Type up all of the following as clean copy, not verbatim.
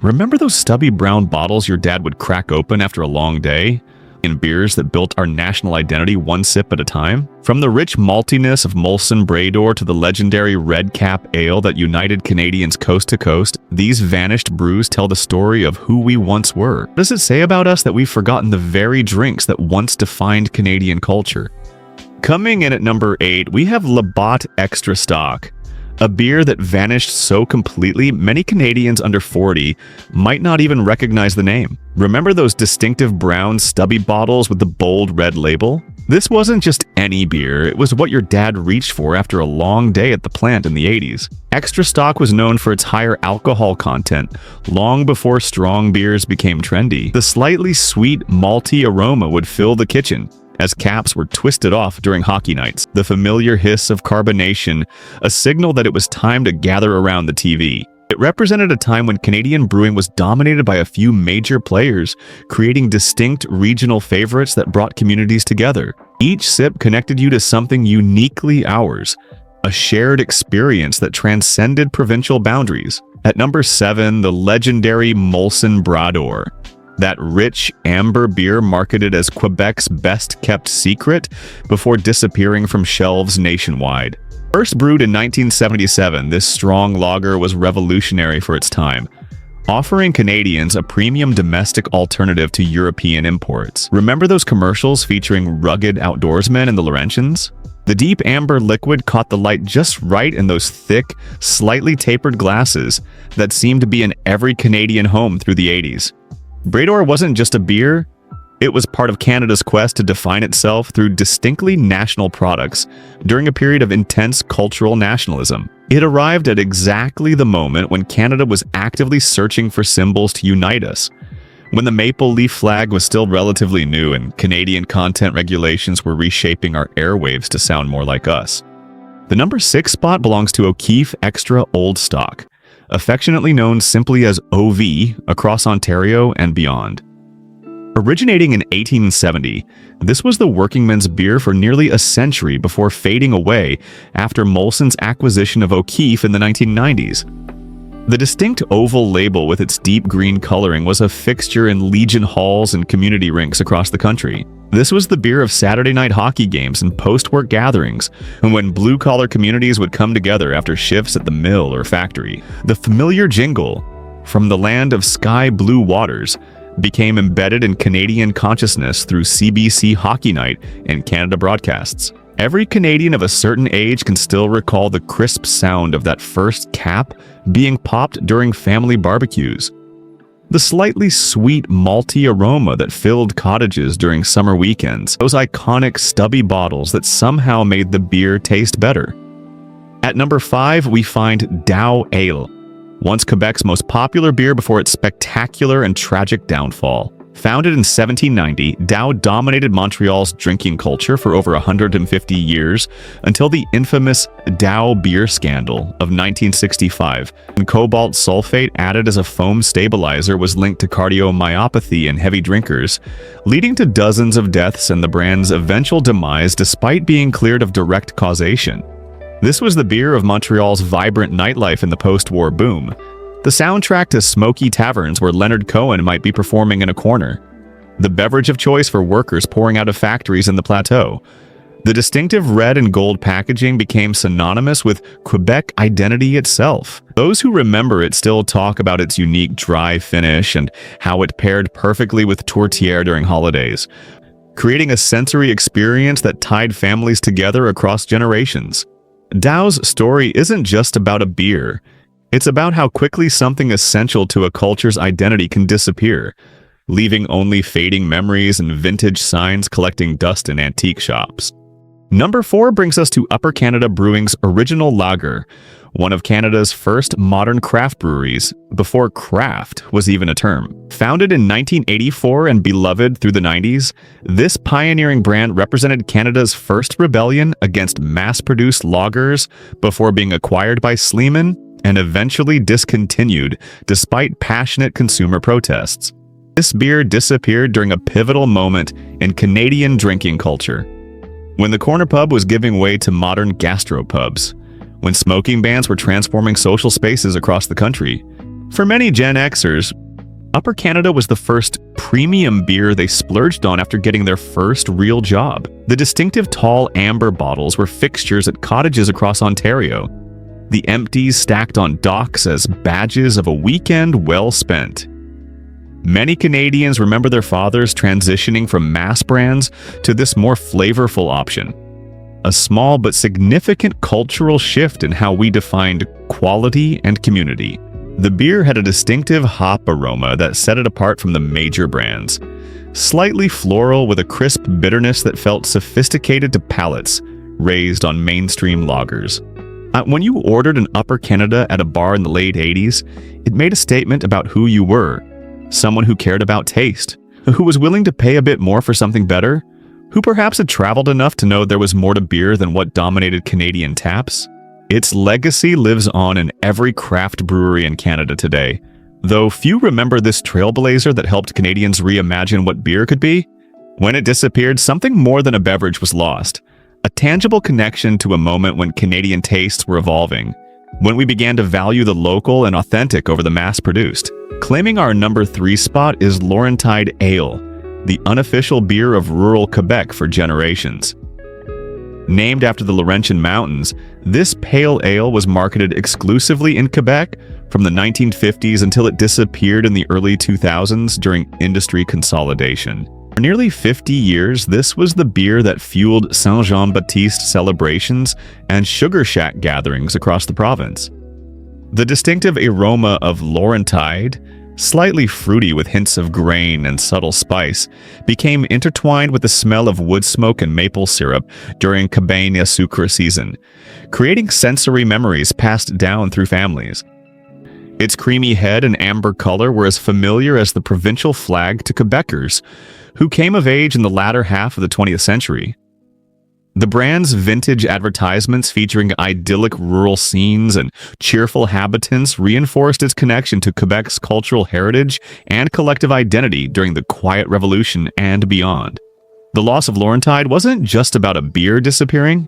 Remember those stubby brown bottles your dad would crack open after a long day? In beers that built our national identity one sip at a time? From the rich maltiness of Molson Brador to the legendary Red Cap Ale that united Canadians coast to coast, these vanished brews tell the story of who we once were. What does it say about us that we've forgotten the very drinks that once defined Canadian culture? Coming in at number 8, we have Labatt Extra Stock. A beer that vanished so completely, many Canadians under 40 might not even recognize the name. Remember those distinctive brown stubby bottles with the bold red label? This wasn't just any beer, it was what your dad reached for after a long day at the plant in the 80s. Extra Stock was known for its higher alcohol content, long before strong beers became trendy. The slightly sweet, malty aroma would fill the kitchen as caps were twisted off during hockey nights. The familiar hiss of carbonation, a signal that it was time to gather around the TV. It represented a time when Canadian brewing was dominated by a few major players, creating distinct regional favorites that brought communities together. Each sip connected you to something uniquely ours, a shared experience that transcended provincial boundaries. At number 7, the legendary Molson Brador. That rich amber beer marketed as Quebec's best-kept secret before disappearing from shelves nationwide. First brewed in 1977, this strong lager was revolutionary for its time, offering Canadians a premium domestic alternative to European imports. Remember those commercials featuring rugged outdoorsmen in the Laurentians? The deep amber liquid caught the light just right in those thick, slightly tapered glasses that seemed to be in every Canadian home through the 80s. Brador wasn't just a beer, it was part of Canada's quest to define itself through distinctly national products during a period of intense cultural nationalism. It arrived at exactly the moment when Canada was actively searching for symbols to unite us, when the maple leaf flag was still relatively new and Canadian content regulations were reshaping our airwaves to sound more like us. The number 6 spot belongs to O'Keefe Extra Old Stock, affectionately known simply as OV across Ontario and beyond. Originating in 1870, this was the workingmen's beer for nearly a century before fading away after Molson's acquisition of O'Keefe in the 1990s. The distinct oval label with its deep green coloring was a fixture in Legion halls and community rinks across the country. This was the beer of Saturday night hockey games and post-work gatherings, and when blue-collar communities would come together after shifts at the mill or factory. The familiar jingle, "From the Land of Sky Blue Waters," became embedded in Canadian consciousness through CBC Hockey Night and Canada broadcasts. Every Canadian of a certain age can still recall the crisp sound of that first cap being popped during family barbecues. The slightly sweet, malty aroma that filled cottages during summer weekends. Those iconic stubby bottles that somehow made the beer taste better. At number 5, we find Dow Ale, once Quebec's most popular beer before its spectacular and tragic downfall. Founded in 1790, Dow dominated Montreal's drinking culture for over 150 years until the infamous Dow beer scandal of 1965, when cobalt sulfate added as a foam stabilizer was linked to cardiomyopathy in heavy drinkers, leading to dozens of deaths and the brand's eventual demise despite being cleared of direct causation. This was the beer of Montreal's vibrant nightlife in the post-war boom, the soundtrack to smoky taverns where Leonard Cohen might be performing in a corner, the beverage of choice for workers pouring out of factories in the plateau. The distinctive red and gold packaging became synonymous with Quebec identity itself. Those who remember it still talk about its unique dry finish and how it paired perfectly with tourtière during holidays, creating a sensory experience that tied families together across generations. Dow's story isn't just about a beer. It's about how quickly something essential to a culture's identity can disappear, leaving only fading memories and vintage signs collecting dust in antique shops. Number 4 brings us to Upper Canada Brewing's Original Lager, one of Canada's first modern craft breweries, before craft was even a term. Founded in 1984 and beloved through the 90s, this pioneering brand represented Canada's first rebellion against mass-produced lagers before being acquired by Sleeman and eventually discontinued despite passionate consumer protests. This beer disappeared during a pivotal moment in Canadian drinking culture, when the corner pub was giving way to modern gastropubs, when smoking bans were transforming social spaces across the country. For many Gen Xers, Upper Canada was the first premium beer they splurged on after getting their first real job. The distinctive tall amber bottles were fixtures at cottages across Ontario, the empties stacked on docks as badges of a weekend well spent. Many Canadians remember their fathers transitioning from mass brands to this more flavorful option. A small but significant cultural shift in how we defined quality and community. The beer had a distinctive hop aroma that set it apart from the major brands. Slightly floral with a crisp bitterness that felt sophisticated to palates raised on mainstream lagers. When you ordered an Upper Canada at a bar in the late 80s, it made a statement about who you were. Someone who cared about taste, who was willing to pay a bit more for something better, who perhaps had traveled enough to know there was more to beer than what dominated Canadian taps. Its legacy lives on in every craft brewery in Canada today, though few remember this trailblazer that helped Canadians reimagine what beer could be. When it disappeared, something more than a beverage was lost, a tangible connection to a moment when Canadian tastes were evolving, when we began to value the local and authentic over the mass-produced. Claiming our number 3 spot is Laurentide Ale, the unofficial beer of rural Quebec for generations. Named after the Laurentian Mountains, this pale ale was marketed exclusively in Quebec from the 1950s until it disappeared in the early 2000s during industry consolidation. For nearly 50 years, this was the beer that fueled Saint-Jean-Baptiste celebrations and Sugar Shack gatherings across the province. The distinctive aroma of Laurentide, slightly fruity with hints of grain and subtle spice, became intertwined with the smell of wood smoke and maple syrup during Cabane à Sucre season, creating sensory memories passed down through families. Its creamy head and amber color were as familiar as the provincial flag to Quebecers, who came of age in the latter half of the 20th century. The brand's vintage advertisements featuring idyllic rural scenes and cheerful habitants reinforced its connection to Quebec's cultural heritage and collective identity during the Quiet Revolution and beyond. The loss of Laurentide wasn't just about a beer disappearing.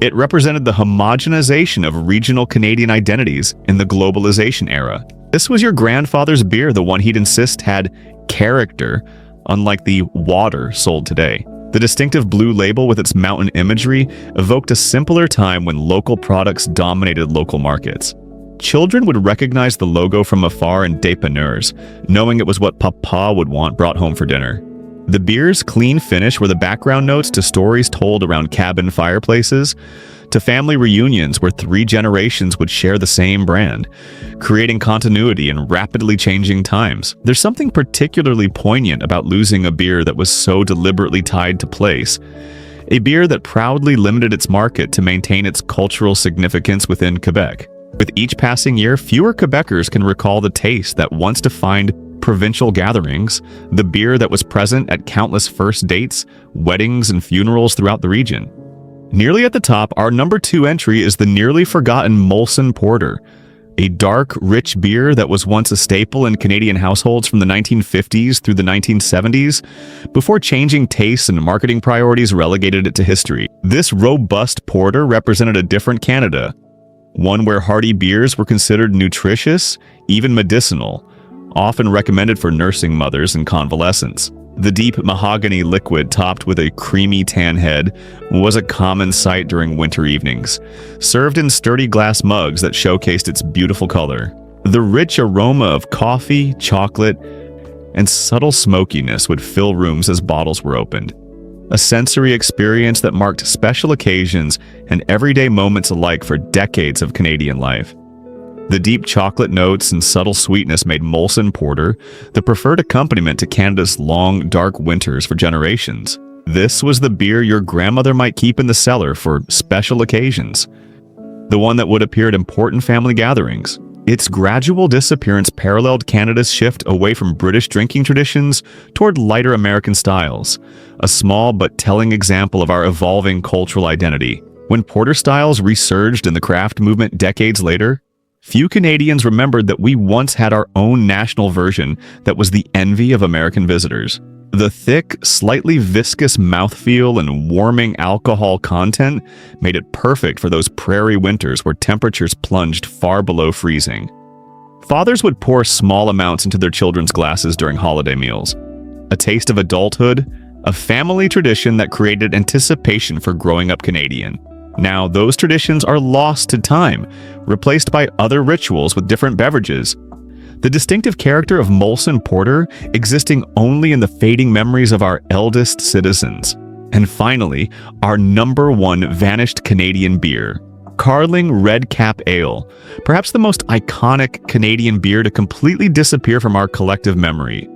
It represented the homogenization of regional Canadian identities in the globalization era. This was your grandfather's beer, the one he'd insist had character, unlike the water sold today. The distinctive blue label with its mountain imagery evoked a simpler time when local products dominated local markets. Children would recognize the logo from afar in dépanneurs, knowing it was what Papa would want brought home for dinner. The beer's clean finish were the background notes to stories told around cabin fireplaces, to family reunions where 3 generations would share the same brand, creating continuity in rapidly changing times. There's something particularly poignant about losing a beer that was so deliberately tied to place, a beer that proudly limited its market to maintain its cultural significance within Quebec. With each passing year, fewer Quebecers can recall the taste that once defined provincial gatherings, the beer that was present at countless first dates, weddings, and funerals throughout the region. Nearly at the top, our number 2 entry is the nearly forgotten Molson Porter, a dark, rich beer that was once a staple in Canadian households from the 1950s through the 1970s, before changing tastes and marketing priorities relegated it to history. This robust porter represented a different Canada, one where hearty beers were considered nutritious, even medicinal, often recommended for nursing mothers and convalescents. The deep mahogany liquid topped with a creamy tan head was a common sight during winter evenings, served in sturdy glass mugs that showcased its beautiful color. The rich aroma of coffee, chocolate, and subtle smokiness would fill rooms as bottles were opened. A sensory experience that marked special occasions and everyday moments alike for decades of Canadian life. The deep chocolate notes and subtle sweetness made Molson Porter the preferred accompaniment to Canada's long, dark winters for generations. This was the beer your grandmother might keep in the cellar for special occasions, the one that would appear at important family gatherings. Its gradual disappearance paralleled Canada's shift away from British drinking traditions toward lighter American styles, a small but telling example of our evolving cultural identity. When porter styles resurged in the craft movement decades later, few Canadians remembered that we once had our own national version that was the envy of American visitors. The thick, slightly viscous mouthfeel and warming alcohol content made it perfect for those prairie winters where temperatures plunged far below freezing. Fathers would pour small amounts into their children's glasses during holiday meals. A taste of adulthood, a family tradition that created anticipation for growing up Canadian. Now, those traditions are lost to time, replaced by other rituals with different beverages. The distinctive character of Molson Porter existing only in the fading memories of our eldest citizens. And finally, our #1 vanished Canadian beer, Carling Red Cap Ale, perhaps the most iconic Canadian beer to completely disappear from our collective memory.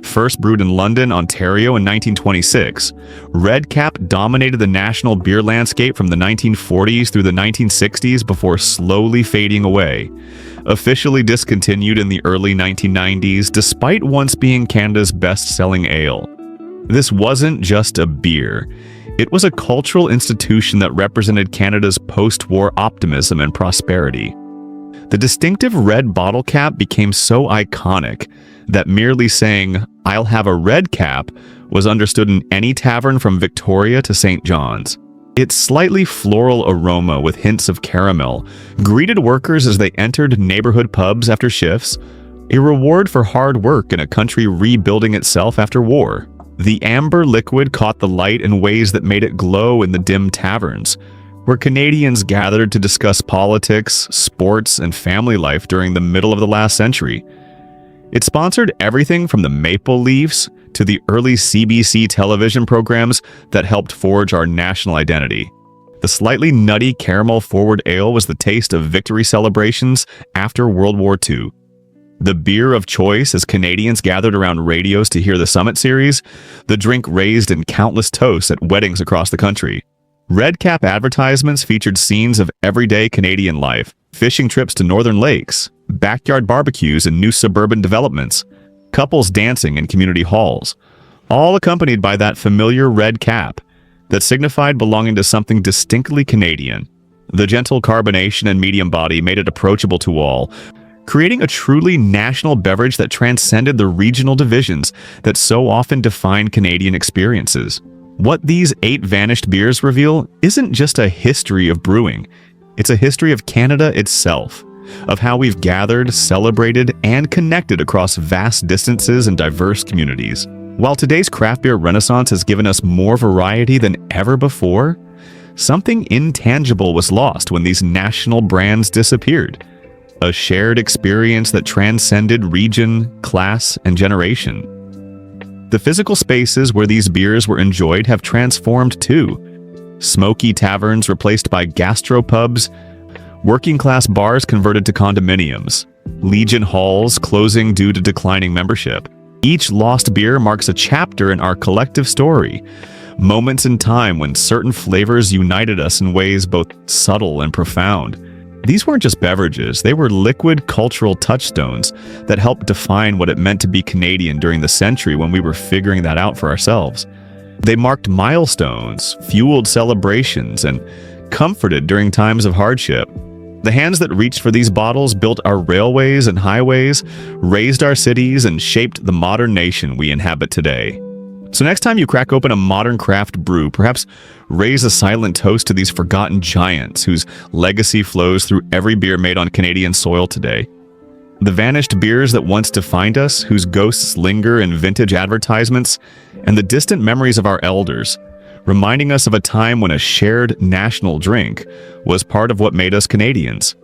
First brewed in London, Ontario in 1926, Red Cap dominated the national beer landscape from the 1940s through the 1960s before slowly fading away. Officially discontinued in the early 1990s, despite once being Canada's best-selling ale. This wasn't just a beer. It was a cultural institution that represented Canada's post-war optimism and prosperity. The distinctive red bottle cap became so iconic that merely saying, "I'll have a red cap," was understood in any tavern from Victoria to St. John's. Its slightly floral aroma with hints of caramel greeted workers as they entered neighborhood pubs after shifts, a reward for hard work in a country rebuilding itself after war. The amber liquid caught the light in ways that made it glow in the dim taverns, where Canadians gathered to discuss politics, sports, and family life during the middle of the last century. It sponsored everything from the Maple Leafs to the early CBC television programs that helped forge our national identity. The slightly nutty caramel-forward ale was the taste of victory celebrations after World War II. The beer of choice as Canadians gathered around radios to hear the Summit Series, the drink raised in countless toasts at weddings across the country. Red Cap advertisements featured scenes of everyday Canadian life, fishing trips to northern lakes, backyard barbecues in new suburban developments, couples dancing in community halls, all accompanied by that familiar red cap that signified belonging to something distinctly Canadian. The gentle carbonation and medium body made it approachable to all, creating a truly national beverage that transcended the regional divisions that so often define Canadian experiences. What these 8 vanished beers reveal isn't just a history of brewing, it's a history of Canada itself, of how we've gathered, celebrated, and connected across vast distances and diverse communities. While today's craft beer renaissance has given us more variety than ever before, something intangible was lost when these national brands disappeared. A shared experience that transcended region, class, and generation. The physical spaces where these beers were enjoyed have transformed too. Smoky taverns replaced by gastropubs, working-class bars converted to condominiums, Legion halls closing due to declining membership. Each lost beer marks a chapter in our collective story, moments in time when certain flavors united us in ways both subtle and profound. These weren't just beverages, they were liquid cultural touchstones that helped define what it meant to be Canadian during the century when we were figuring that out for ourselves. They marked milestones, fueled celebrations, and comforted during times of hardship. The hands that reached for these bottles built our railways and highways, raised our cities, and shaped the modern nation we inhabit today. So next time you crack open a modern craft brew, perhaps raise a silent toast to these forgotten giants whose legacy flows through every beer made on Canadian soil today. The vanished beers that once defined us, whose ghosts linger in vintage advertisements, and the distant memories of our elders, reminding us of a time when a shared national drink was part of what made us Canadians.